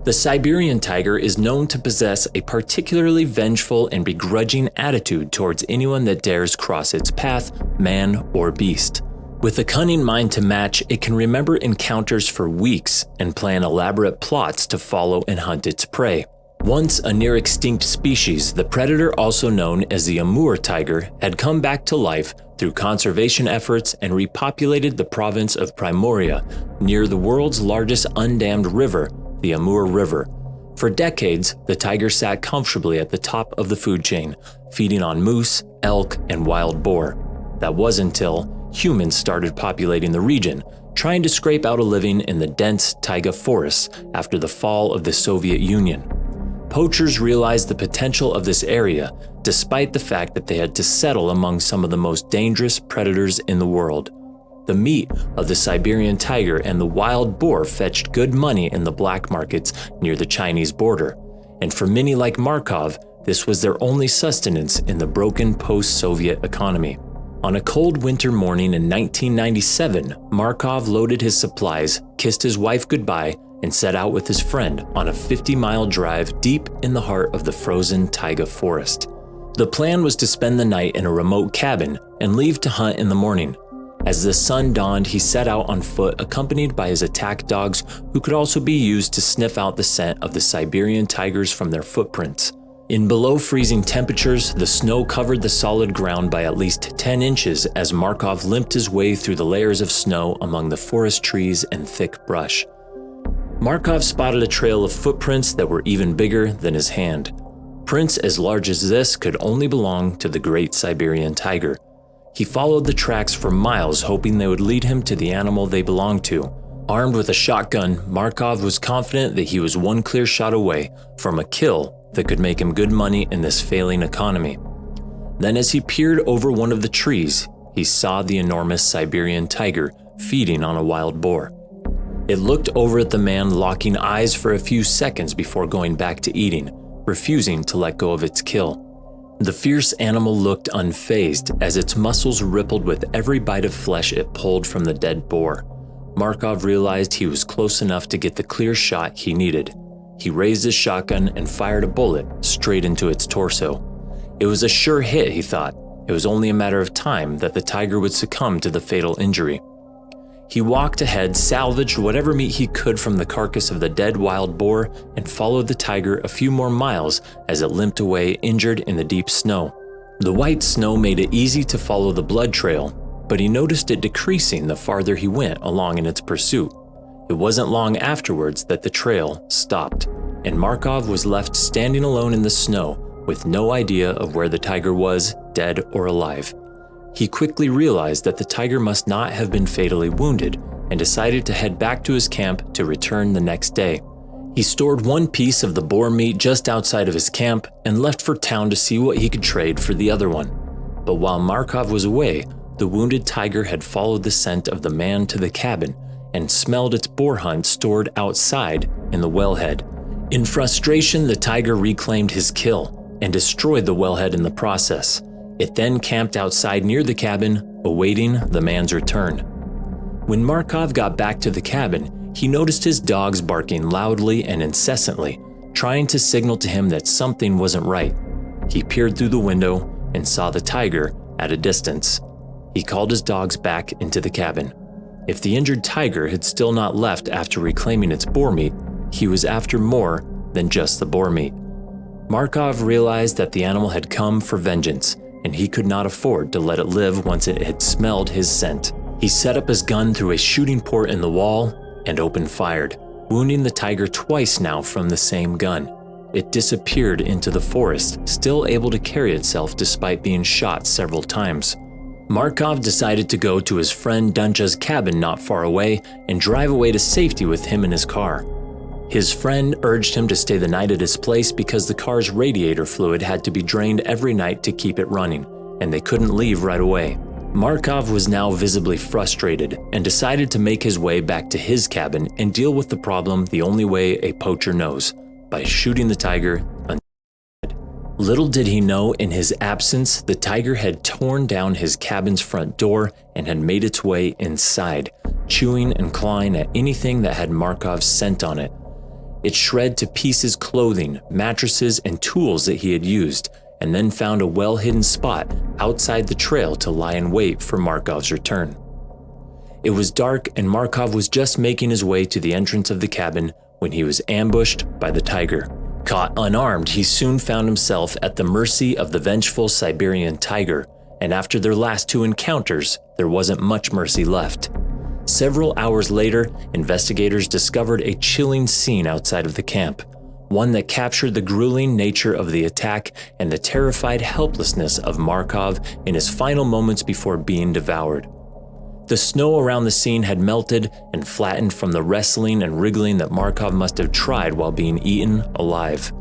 The Siberian tiger is known to possess a particularly vengeful and begrudging attitude towards anyone that dares cross its path, man or beast. With a cunning mind to match, it can remember encounters for weeks and plan elaborate plots to follow and hunt its prey. Once a near-extinct species, the predator also known as the Amur tiger had come back to life through conservation efforts and repopulated the province of Primoria near the world's largest undammed river, the Amur River. For decades, the tiger sat comfortably at the top of the food chain, feeding on moose, elk, and wild boar. That was until humans started populating the region, trying to scrape out a living in the dense taiga forests after the fall of the Soviet Union. Poachers realized the potential of this area, despite the fact that they had to settle among some of the most dangerous predators in the world. The meat of the Siberian tiger and the wild boar fetched good money in the black markets near the Chinese border, and for many like Markov, this was their only sustenance in the broken post-Soviet economy. On a cold winter morning in 1997, Markov loaded his supplies, kissed his wife goodbye, and set out with his friend on a 50-mile drive deep in the heart of the frozen taiga forest. The plan was to spend the night in a remote cabin and leave to hunt in the morning. As the sun dawned, he set out on foot accompanied by his attack dogs, who could also be used to sniff out the scent of the Siberian tigers from their footprints. In below freezing temperatures, the snow covered the solid ground by at least 10 inches as Markov limped his way through the layers of snow among the forest trees and thick brush. Markov spotted a trail of footprints that were even bigger than his hand. Prints as large as this could only belong to the great Siberian tiger. He followed the tracks for miles, hoping they would lead him to the animal they belonged to. Armed with a shotgun, Markov was confident that he was one clear shot away from a kill that could make him good money in this failing economy. Then as he peered over one of the trees, he saw the enormous Siberian tiger feeding on a wild boar. It looked over at the man, locking eyes for a few seconds before going back to eating, refusing to let go of its kill. The fierce animal looked unfazed as its muscles rippled with every bite of flesh it pulled from the dead boar. Markov realized he was close enough to get the clear shot he needed. He raised his shotgun and fired a bullet straight into its torso. It was a sure hit, he thought. It was only a matter of time that the tiger would succumb to the fatal injury. He walked ahead, salvaged whatever meat he could from the carcass of the dead wild boar, and followed the tiger a few more miles as it limped away injured in the deep snow. The white snow made it easy to follow the blood trail, but he noticed it decreasing the farther he went along in its pursuit. It wasn't long afterwards that the trail stopped, and Markov was left standing alone in the snow with no idea of where the tiger was, dead or alive. He quickly realized that the tiger must not have been fatally wounded and decided to head back to his camp to return the next day. He stored one piece of the boar meat just outside of his camp and left for town to see what he could trade for the other one. But while Markov was away, the wounded tiger had followed the scent of the man to the cabin and smelled its boar hunt stored outside in the wellhead. In frustration, the tiger reclaimed his kill and destroyed the wellhead in the process. It then camped outside near the cabin, awaiting the man's return. When Markov got back to the cabin, he noticed his dogs barking loudly and incessantly, trying to signal to him that something wasn't right. He peered through the window and saw the tiger at a distance. He called his dogs back into the cabin. If the injured tiger had still not left after reclaiming its boar meat, he was after more than just the boar meat. Markov realized that the animal had come for vengeance, and he could not afford to let it live once it had smelled his scent. He set up his gun through a shooting port in the wall and opened fire, wounding the tiger twice now from the same gun. It disappeared into the forest, still able to carry itself despite being shot several times. Markov decided to go to his friend Duncha's cabin not far away and drive away to safety with him in his car. His friend urged him to stay the night at his place because the car's radiator fluid had to be drained every night to keep it running, and they couldn't leave right away. Markov was now visibly frustrated and decided to make his way back to his cabin and deal with the problem the only way a poacher knows, by shooting the tiger undead. Little did he know, in his absence, the tiger had torn down his cabin's front door and had made its way inside, chewing and clawing at anything that had Markov's scent on it. It shred to pieces clothing, mattresses, and tools that he had used, and then found a well-hidden spot outside the trail to lie in wait for Markov's return. It was dark, and Markov was just making his way to the entrance of the cabin when he was ambushed by the tiger. Caught unarmed, he soon found himself at the mercy of the vengeful Siberian tiger, and after their last two encounters, there wasn't much mercy left. Several hours later, investigators discovered a chilling scene outside of the camp, one that captured the grueling nature of the attack and the terrified helplessness of Markov in his final moments before being devoured. The snow around the scene had melted and flattened from the wrestling and wriggling that Markov must have tried while being eaten alive.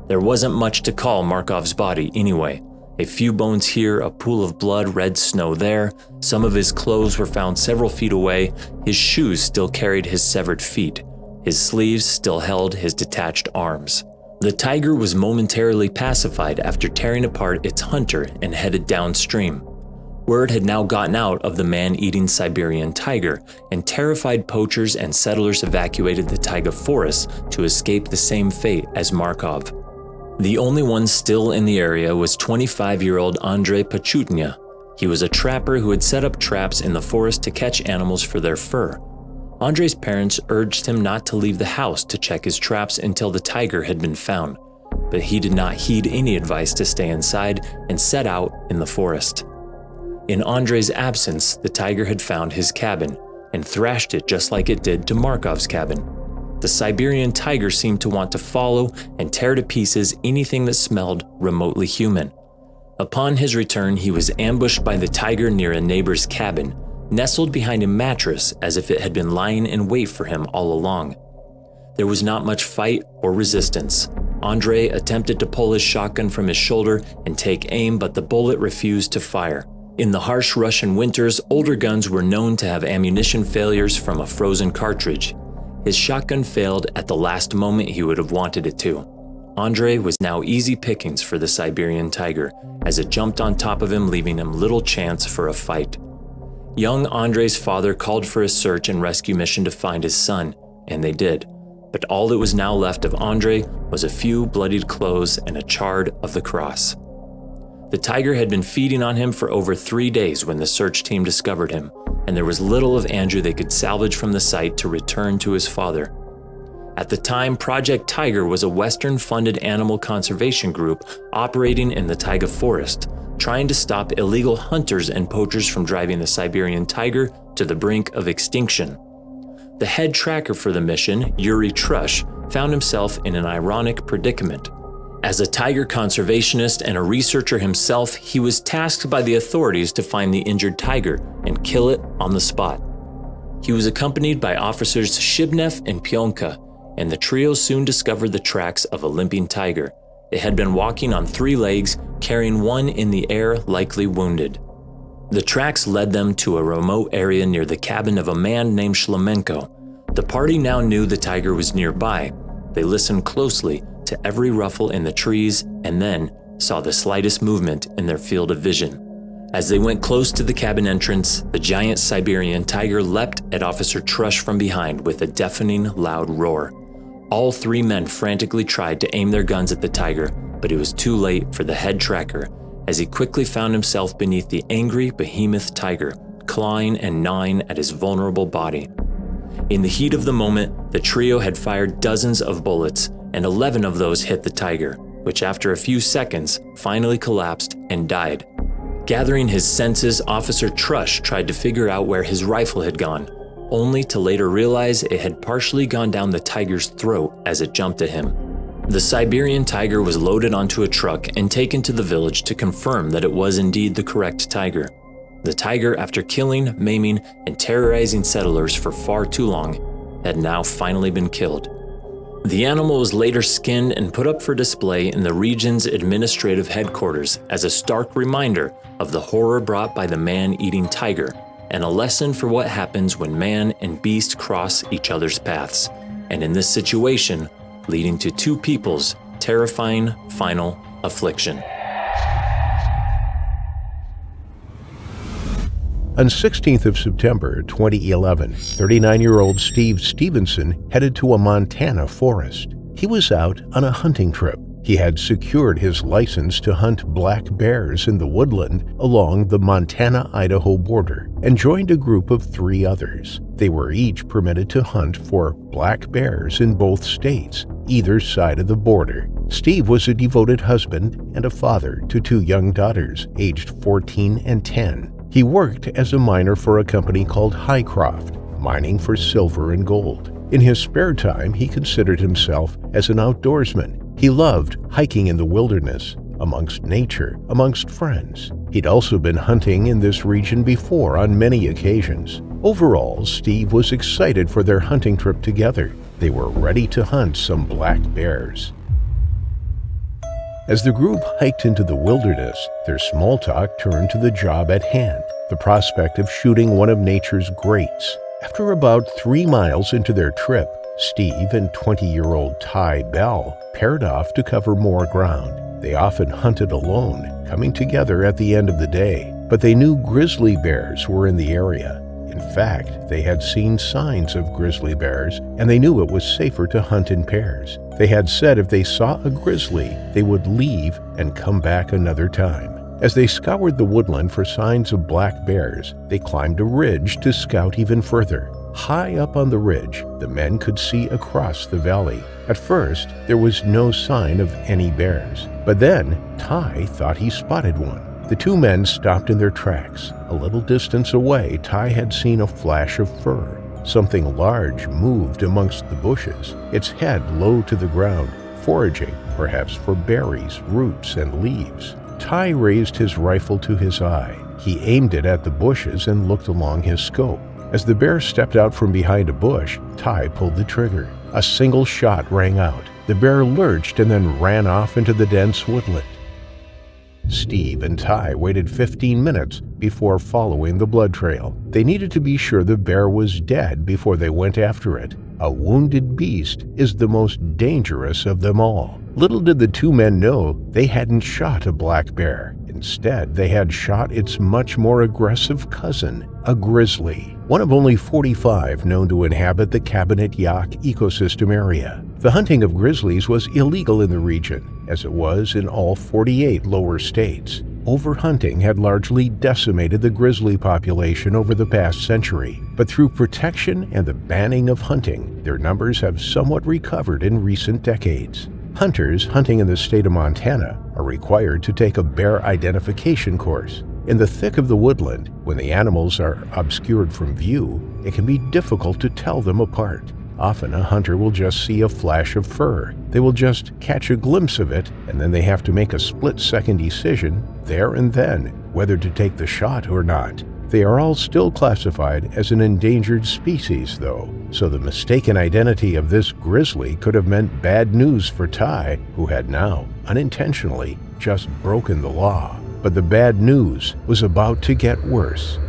There wasn't much to call Markov's body anyway. A few bones here, a pool of blood, red snow there. Some of his clothes were found several feet away. His shoes still carried his severed feet. His sleeves still held his detached arms. The tiger was momentarily pacified after tearing apart its hunter and headed downstream. Word had now gotten out of the man-eating Siberian tiger, and terrified poachers and settlers evacuated the taiga forest to escape the same fate as Markov. The only one still in the area was 25-year-old Andrei Pachutnya. He was a trapper who had set up traps in the forest to catch animals for their fur. Andrei's parents urged him not to leave the house to check his traps until the tiger had been found, but he did not heed any advice to stay inside and set out in the forest. In Andrei's absence, the tiger had found his cabin and thrashed it just like it did to Markov's cabin. The Siberian tiger seemed to want to follow and tear to pieces anything that smelled remotely human. Upon his return, he was ambushed by the tiger near a neighbor's cabin, nestled behind a mattress as if it had been lying in wait for him all along. There was not much fight or resistance. Andrei attempted to pull his shotgun from his shoulder and take aim, but the bullet refused to fire. In the harsh Russian winters, older guns were known to have ammunition failures from a frozen cartridge. His shotgun failed at the last moment he would have wanted it to. Andrei was now easy pickings for the Siberian tiger, as it jumped on top of him, leaving him little chance for a fight. Young Andrei's father called for a search and rescue mission to find his son, and they did. But all that was now left of Andrei was a few bloodied clothes and a chard of the cross. The tiger had been feeding on him for over 3 days when the search team discovered him, and there was little of Andrew they could salvage from the site to return to his father. At the time, Project Tiger was a Western-funded animal conservation group operating in the taiga forest, trying to stop illegal hunters and poachers from driving the Siberian tiger to the brink of extinction. The head tracker for the mission, Yuri Trush, found himself in an ironic predicament. As a tiger conservationist and a researcher himself, he was tasked by the authorities to find the injured tiger and kill it on the spot. He was accompanied by officers Shibnev and Pionka, and the trio soon discovered the tracks of a limping tiger. It had been walking on 3 legs, carrying one in the air, likely wounded. The tracks led them to a remote area near the cabin of a man named Shlemenko. The party now knew the tiger was nearby. They listened closely to every ruffle in the trees and then saw the slightest movement in their field of vision. As they went close to the cabin entrance, the giant Siberian tiger leapt at Officer Trush from behind with a deafening, loud roar. All 3 men frantically tried to aim their guns at the tiger, but it was too late for the head tracker, as he quickly found himself beneath the angry behemoth tiger, clawing and gnawing at his vulnerable body. In the heat of the moment, the trio had fired dozens of bullets, and 11 of those hit the tiger, which after a few seconds finally collapsed and died. Gathering his senses, Officer Trush tried to figure out where his rifle had gone, only to later realize it had partially gone down the tiger's throat as it jumped at him. The Siberian tiger was loaded onto a truck and taken to the village to confirm that it was indeed the correct tiger. The tiger, after killing, maiming, and terrorizing settlers for far too long, had now finally been killed. The animal was later skinned and put up for display in the region's administrative headquarters as a stark reminder of the horror brought by the man-eating tiger, and a lesson for what happens when man and beast cross each other's paths, and in this situation, leading to 2 people's terrifying final affliction. On 16th of September 2011, 39-year-old Steve Stevenson headed to a Montana forest. He was out on a hunting trip. He had secured his license to hunt black bears in the woodland along the Montana-Idaho border and joined a group of 3 others. They were each permitted to hunt for black bears in both states, either side of the border. Steve was a devoted husband and a father to 2 young daughters, aged 14 and 10. He worked as a miner for a company called Highcroft, mining for silver and gold. In his spare time, he considered himself as an outdoorsman. He loved hiking in the wilderness, amongst nature, amongst friends. He'd also been hunting in this region before on many occasions. Overall, Steve was excited for their hunting trip together. They were ready to hunt some black bears. As the group hiked into the wilderness, their small talk turned to the job at hand, the prospect of shooting one of nature's greats. After about 3 miles into their trip, Steve and 20-year-old Ty Bell paired off to cover more ground. They often hunted alone, coming together at the end of the day. but they knew grizzly bears were in the area. In fact, they had seen signs of grizzly bears, and they knew it was safer to hunt in pairs. They had said if they saw a grizzly, they would leave and come back another time. As they scoured the woodland for signs of black bears, they climbed a ridge to scout even further. High up on the ridge, the men could see across the valley. At first, there was no sign of any bears, but then Ty thought he spotted one. The two men stopped in their tracks. A little distance away, Ty had seen a flash of fur. Something large moved amongst the bushes, its head low to the ground, foraging, perhaps for berries, roots, and leaves. Ty raised his rifle to his eye. He aimed it at the bushes and looked along his scope. As the bear stepped out from behind a bush, Ty pulled the trigger. A single shot rang out. The bear lurched and then ran off into the dense woodland. Steve and Ty waited 15 minutes before following the blood trail. They needed to be sure the bear was dead before they went after it. A wounded beast is the most dangerous of them all. Little did the two men know they hadn't shot a black bear. Instead, they had shot its much more aggressive cousin, a grizzly, one of only 45 known to inhabit the Cabinet Yaak ecosystem area. The hunting of grizzlies was illegal in the region, as it was in all 48 lower states. Overhunting had largely decimated the grizzly population over the past century, but through protection and the banning of hunting, their numbers have somewhat recovered in recent decades. Hunters hunting in the state of Montana are required to take a bear identification course. In the thick of the woodland, when the animals are obscured from view, it can be difficult to tell them apart. Often a hunter will just see a flash of fur. They will just catch a glimpse of it, and then they have to make a split-second decision there and then whether to take the shot or not. They are all still classified as an endangered species, though, so the mistaken identity of this grizzly could have meant bad news for Ty, who had now, unintentionally, just broken the law. But the bad news was about to get worse.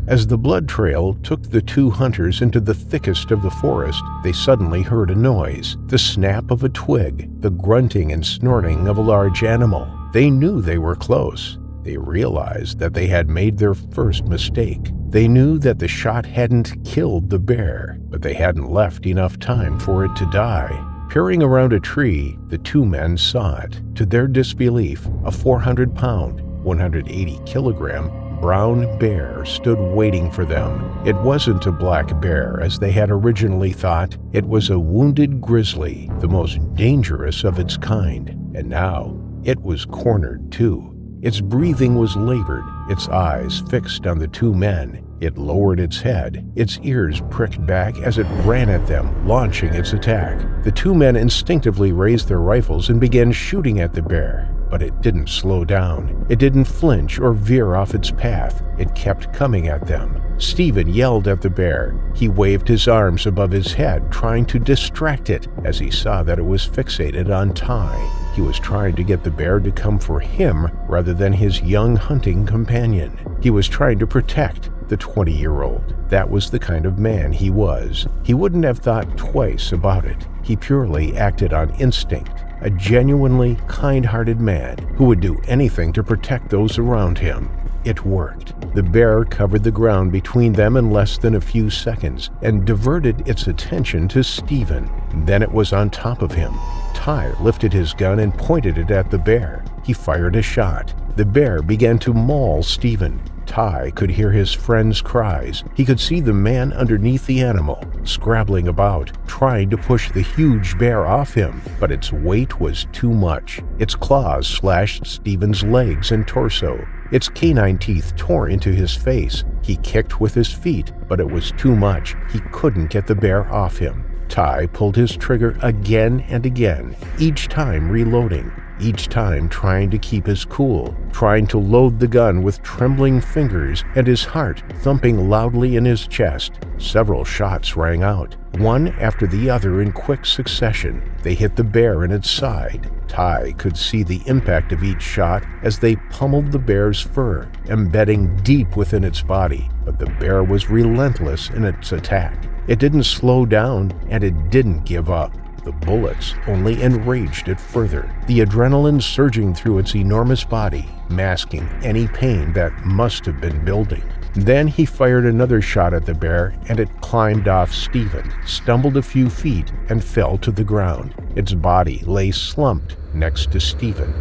As the blood trail took the two hunters into the thickest of the forest, they suddenly heard a noise, the snap of a twig, the grunting and snorting of a large animal. They knew they were close. They realized that they had made their first mistake. They knew that the shot hadn't killed the bear, but they hadn't left enough time for it to die. Peering around a tree, the two men saw it. To their disbelief, a 400-pound, 180-kilogram brown bear stood waiting for them. It wasn't a black bear, as they had originally thought. It was a wounded grizzly, the most dangerous of its kind. And now, it was cornered too. Its breathing was labored, its eyes fixed on the two men. It lowered its head, its ears pricked back as it ran at them, launching its attack. The two men instinctively raised their rifles and began shooting at the bear. But it didn't slow down. It didn't flinch or veer off its path. It kept coming at them. Stephen yelled at the bear. He waved his arms above his head, trying to distract it as he saw that it was fixated on Ty. He was trying to get the bear to come for him rather than his young hunting companion. He was trying to protect the 20-year-old. That was the kind of man he was. He wouldn't have thought twice about it. He purely acted on instinct. A genuinely kind-hearted man who would do anything to protect those around him. It worked. The bear covered the ground between them in less than a few seconds and diverted its attention to Stephen. Then it was on top of him. Ty lifted his gun and pointed it at the bear. He fired a shot. The bear began to maul Stephen. Ty could hear his friend's cries. He could see the man underneath the animal, scrabbling about, trying to push the huge bear off him, but its weight was too much. Its claws slashed Stephen's legs and torso. Its canine teeth tore into his face. He kicked with his feet, but it was too much. He couldn't get the bear off him. Ty pulled his trigger again and again, each time reloading. Each time trying to keep his cool, trying to load the gun with trembling fingers and his heart thumping loudly in his chest. Several shots rang out, one after the other in quick succession. They hit the bear in its side. Ty could see the impact of each shot as they pummeled the bear's fur, embedding deep within its body. But the bear was relentless in its attack. It didn't slow down, and it didn't give up. The bullets only enraged it further, the adrenaline surging through its enormous body, masking any pain that must have been building. Then he fired another shot at the bear, and it climbed off Stephen, stumbled a few feet, and fell to the ground. Its body lay slumped next to Stephen.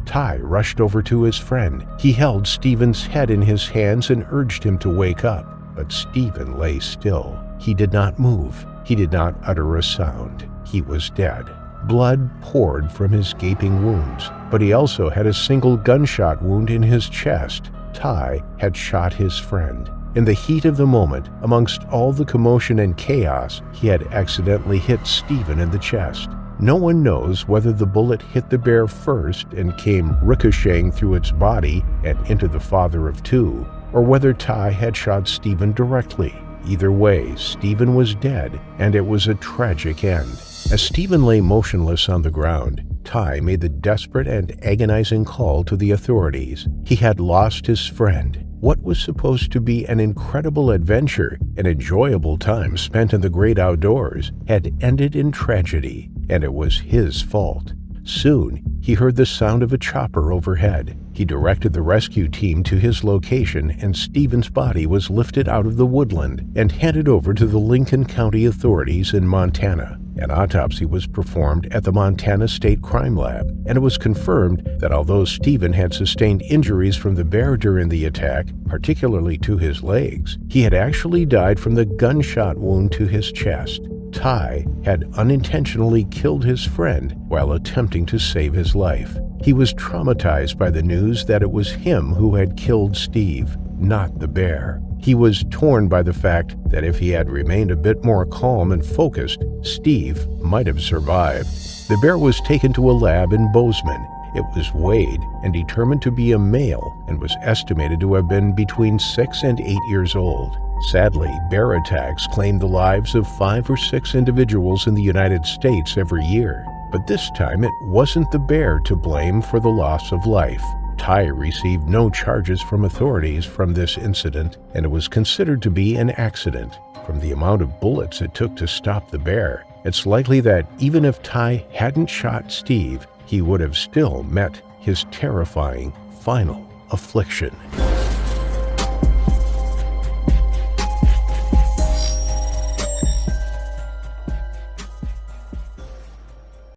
Ty rushed over to his friend. He held Stephen's head in his hands and urged him to wake up, but Stephen lay still. He did not move. He did not utter a sound. He was dead. Blood poured from his gaping wounds, but he also had a single gunshot wound in his chest. Ty had shot his friend. In the heat of the moment, amongst all the commotion and chaos, he had accidentally hit Stephen in the chest. No one knows whether the bullet hit the bear first and came ricocheting through its body and into the father of two, or whether Ty had shot Stephen directly. Either way, Stephen was dead, and it was a tragic end. As Stephen lay motionless on the ground, Ty made the desperate and agonizing call to the authorities. He had lost his friend. What was supposed to be an incredible adventure, an enjoyable time spent in the great outdoors, had ended in tragedy, and it was his fault. Soon, he heard the sound of a chopper overhead. He directed the rescue team to his location, and Stephen's body was lifted out of the woodland and handed over to the Lincoln County authorities in Montana. An autopsy was performed at the Montana State Crime Lab, and it was confirmed that although Stephen had sustained injuries from the bear during the attack, particularly to his legs, he had actually died from the gunshot wound to his chest. Ty had unintentionally killed his friend while attempting to save his life. He was traumatized by the news that it was him who had killed Steve, not the bear. He was torn by the fact that if he had remained a bit more calm and focused, Steve might have survived. The bear was taken to a lab in Bozeman. It was weighed and determined to be a male and was estimated to have been between 6 and 8 years old. Sadly, bear attacks claim the lives of 5 or 6 individuals in the United States every year. But this time it wasn't the bear to blame for the loss of life. Ty received no charges from authorities from this incident, and it was considered to be an accident. From the amount of bullets it took to stop the bear, it's likely that even if Ty hadn't shot Steve, he would have still met his terrifying final affliction.